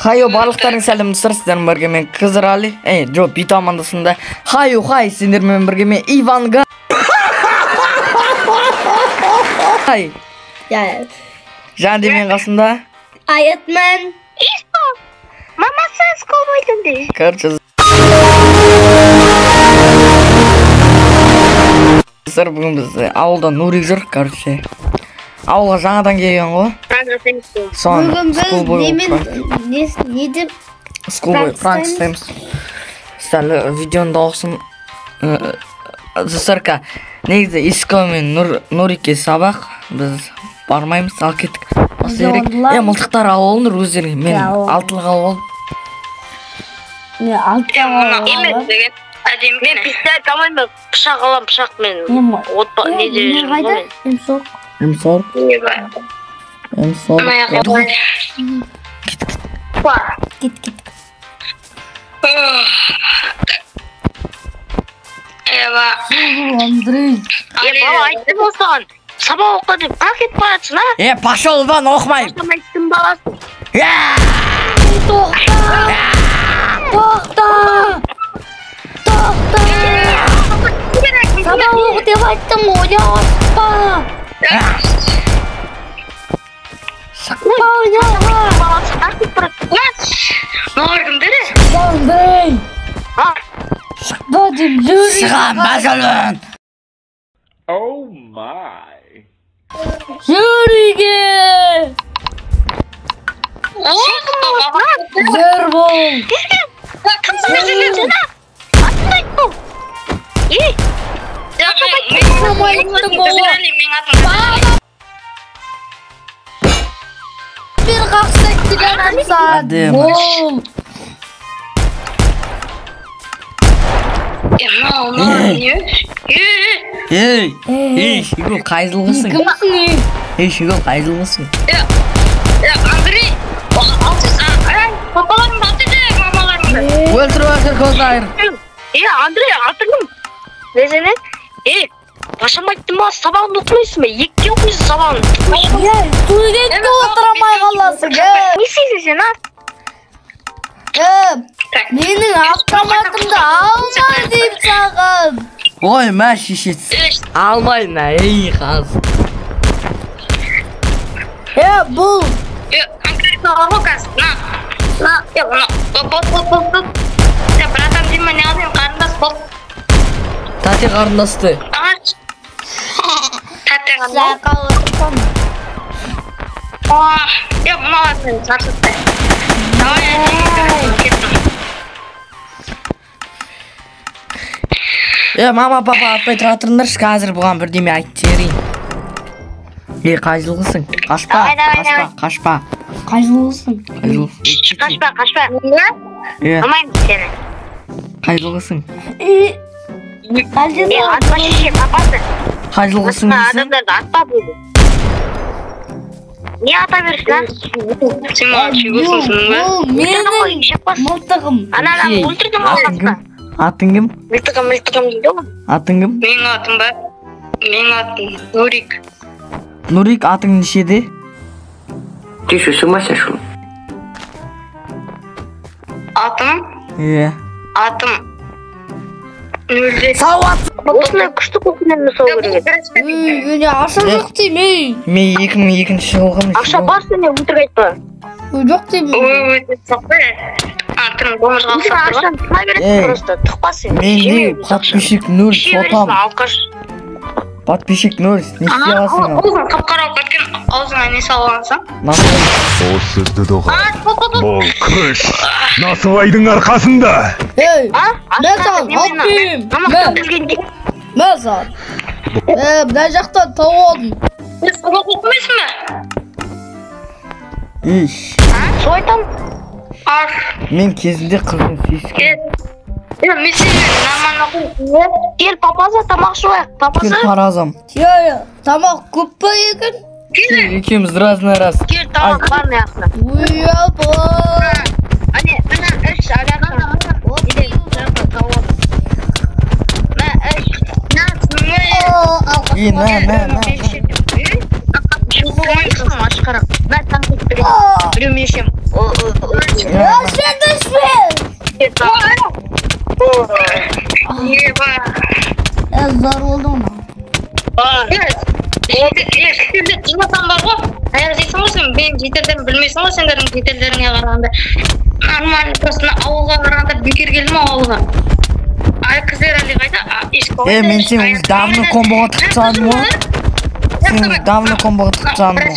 Хайо барлықтарың сәлем достар, сіздермен бірге мен Қызырали, жоқ бит амандасында. Хайо хай сендермен бірге мен Иванга. Хай. Жанды мен қасында. Аятмен. Мамасы скол бойдым де. Короче. Достар, бүгін біз ауылда Нурик жүр, короче. Ауылға жаңадан келген ғой. Бүгін біз не деп Скулбой пранк істейміз. Сәлі видеоны дауысын. Достарка, негізі Иско мен Нурикке сабақ. Біз бармаймыз, ал кеттік. Мылтықтар алып олыңдар өздеріңе. Мен алтылық алып олым. Не алтылық алып Емес деген. Мен пистолет алмаймын, пышақ алам, пышақмен. Не де жүрмін. Емсор. Кет. Андрей. Бала айттым осыған. Сабақ оқы деп, қақ кетіп баратсың, а? Пошел вон, оқымайым. Оқымайсың баласың. Тоқта! Сабақ оқы деп айттым, ойнауыспа! Шықпа ойнауға! Баласы қақ кетіп баратсың. Нағырдың дәрі? Андрей! Шықпа деп жүрі! Шығам, бәжілін! Oh my! Жүріге! Жер бол! Bir қақсақ деген аңсад! Бол! Шигол қайзылғысың. Кімсің? Шигол қайзылғысың. Андрей, папаларым батыды, мамаларым. Өлтір көзді айыр. Андрей, атыңым. Несene? Пашам айттым ба, сабағын оқымайсың ба? Екке оқымайсың сабағын. Студентке отырамай қаласың, Не істейсің сен, а? Менің автоматымды алма деп саған. Ой, мә шешесіз. Алмайын, қаз. Бұл. Конкретно локас, на. Бот. Братан, деймін, не алдым, қарындас бол. Тәте қарындасты. Ағаш. Тәте қарындас. Сақал отырсам. Мұналатын сарсытты. Мама, папа, атпай тұратырындаршы, қазір бұған бірдеме айтып терейін. Қайзылғысың. Қашпа. Қайзылғысың. Қашпа. Алмаймын сені. Қайзылғысың. Атпа шеше, папасы. Қайзылғысың дейсің. Адамдарды атпа болды. Не ата берсің, а? Сен маған шегосың ба? Бұл менің мылтығым. Ананы өлтірдің алғасына. Атың кім? Мылтығым дейді ғой. Атың кім? Менің атым ба? Менің атым Нурик. Нурик, атың нешеде? Ты что, с ума сошел? Атым? Атым. Нөлде. Сауат! Осындай күшті көкінен мысал көрген. Өне аша жоқ деймей. Мен 2002 жылғым. Ақша бар сене өтірік айтпа. Жоқ деймей. Атың болмыжға ұқсап тұрған. Тұма бересің просто. Тұқпа сен. Менде подписчик 0 сотам. Подписчик 0. Не істей аласың? Оғын қапқарау кеткен аузыңа не салғансың? Сол сөзді доға. Бұл күш Насыбайдың арқасында. Мен саған алпейім. Мен саған. Мына жақтан тауып алдым. Сен сабақ оқымайсың ба? Сол айтам? Мен кезінде қызын сүйіскен. Мен сені нормально оқимын. Кел, папаза тамақ жуайық. Кел паразам. Тамақ көп па екен? Екеміз разный раз. Кел, тамақ бар ма яқына? Уябай. Ане, мына үш аяқына. Біреу мешем Ya sen düşme. Ya zor oldu mu? Жинасам бар ғой. Аяқ жейсің ғой сен, менің жетелерімді білмейсің ғой, сендердің жетелеріңе қарағанда. Нормально, просто ауылға қарағанда бекер келдім ауылға. Ай, қыздар әлі қайда? Мен сен давно комбоға тықсадым ғой. Сен давно комбоға тықсадым ғой.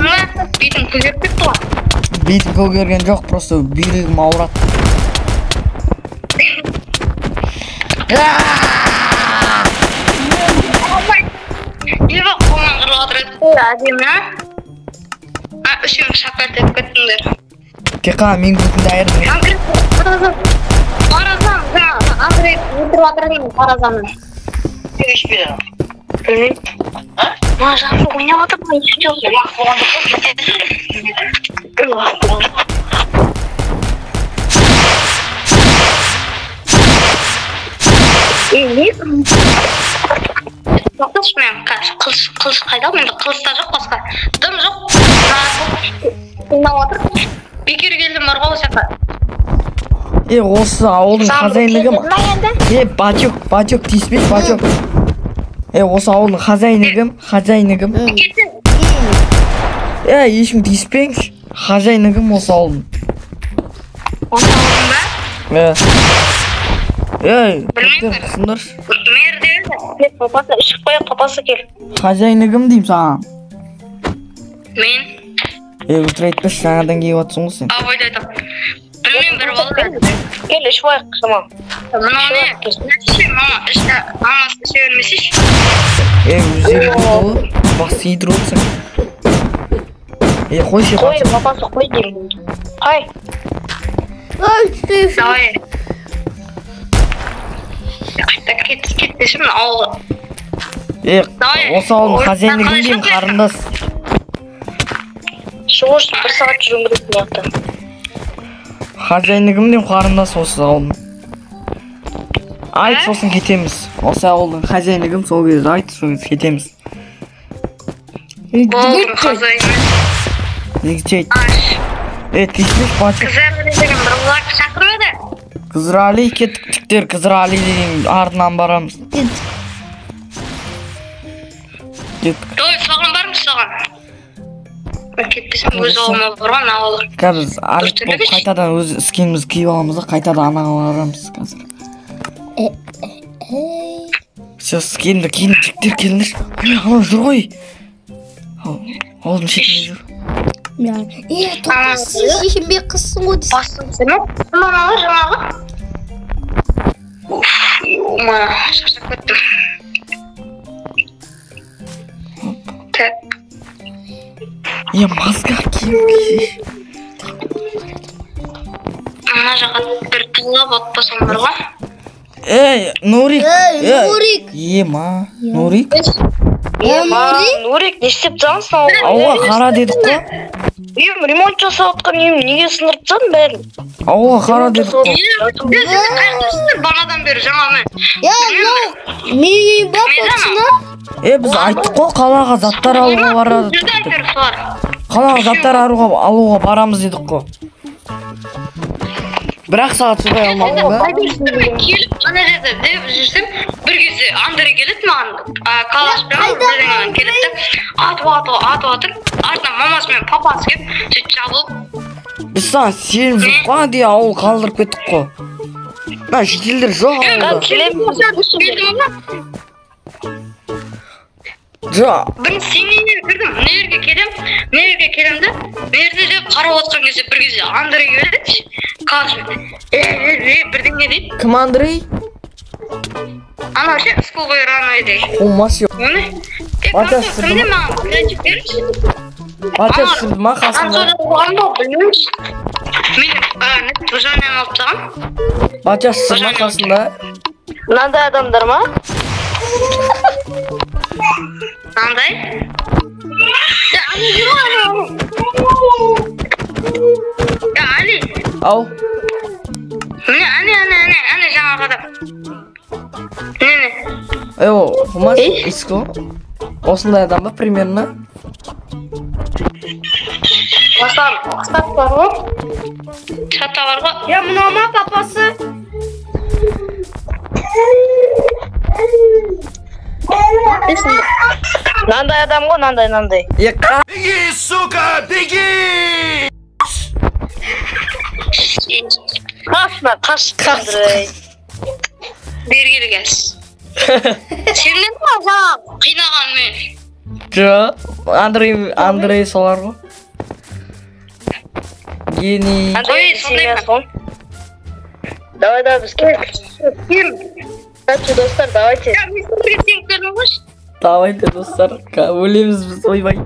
На, бетің көгеріп кетті ғой. Бетім көгерген жоқ, просто бүйрегім ауырады. Ева қолынан қырып отырады. Әдемі, а? Үшеуің шақат етіп кеттіңдер. Кеқа, мен көтінді айырдың. Қаразам, Андрей өтіріп отырдың қаразамын. Білмейм. Ма, жақсы ойнап отыр ма? Не? Тоқташы мен, қылыш қайда? Менде қылышта жоқ басқа. Дым жоқ. Ойнап отыр. Бекер келдім бар ғой жаққа. Осы ауылдың хозяйнығы ма? Бачок тиіспеш, бачок. Осы ауылдың хозяйнығым. Ешкім тиіспеңш, хозяйнығым осы ауылдың. Осы ауылдың ба? Көптер қысындыр. Мерде еді, папасы, ішіп қояп папасы кел. Хозяйнығым дейм саған. Мен? Өтір айтпаш, жаңадан кейіп атсың ғой сен. Абайды айтам. Білмейм бір болды. Кел, ішіп қояқ, шама. Мынау не? Нәтіші, мама, ішті, мамасы іше өрмесеш. Өздері болды, басы едір отсың. Қойшы, қой, папасы қой деймін. Қай? Давай. Қайта кетпешім ауылға. Осы ауылдың хозяйнығым дейм, қарындас. Шығыш, бір сағат жүрім керектің яқты. Хозяйнығым дейм, қарындас осы ауылдың. Айт, сосын кетеміз. Осы ауылдың хозяйнығым, сол кезде айт, сол кезде кетеміз. Болдың хозяйны. Зегчейт. Тиіспеш бачық. Қызар деген бір ұлақ шақырып еді. Қызырали кеттік тіктер, Қызырали деген артынан барамыз. Кеттік. Той, саған бармыз саған. Кетпесем өз ауылыма барған ауылы. Біз алик болып қайтадан өз іскеніміз киіп аламыз да, қайтадан анаға барамыз қазір. Сөз келіндер, тіктер келіндер. Ана жүр ғой. Ауылдың шетінде жүр. Тоқтасы шешінбей қызсың ғой дейсің. Басын сені? Мамалы жаңағы? Ома, шаршап көттім. Так. Мазға киім киеш. Ана жаққа бір тұлап отпасам бар ғой. Нурик. Нурик. Ма, Нурик. Нурик, не істеп тұрсың? Ауға қара дедік қой. Ремонт жасап отқан неге сындырып тастадың бәрін? Ауға қара дедік қой. Сіздер қайғысыздар бағадан бері жаңа мен. Мен бап отсына? Біз айттық қой, қалаға заттар алуға барады. Қалаға заттар алуға барамыз дедік қой. Бірақ сағат сұдай алмадым ба? Келіп, ана жерде деп жүрсем, бір кезде Андрей келеді маған, қалашпен бірдеңен келеді, атып отыр, артынан мамасы мен папасы келіп, сөйтіп жабылып. Біз саған сенім жоқ па дей ауыл қалдырып кеттік қой. Мен шетелдер жоқ ауылда. Жоқ. Бір сенейінен кірдім, мына жерге келем де, мерде жеп қарап отқан кезде бір кезде Андрей келеді, қалашпен, бірдеңе дейді. Кім Андрей? Ана ше, скол қойыр ана дейді. Олмас yok. Оны? Кімде маған күләнчік беріңші? Батя сырды ма қасында? Мен тұжанмен алып тағам. Батя сырды ма қасында? Мынандай адамдар ма? Мынандай? Али. Ау. Әне жаңағы адам. Не? Олмас, иско. Осындай адам ба примерно? Осылар қыстап бар ғой. Шата бар ғой. Ya mınao ма папасы? Нандай адам ғой, нандай. Ya qa- Қаш, Андрей. Бергелі келсін. Сенден ба жаңа қинаған мен? Jo, Андрей солар ғой. Гений. Андрей, сондай ма? Давай, біз кем? Короче, достар, давайте. Мен сендерге тең көрмей қойшы. Давайте достар, өлеміз біз ойбай.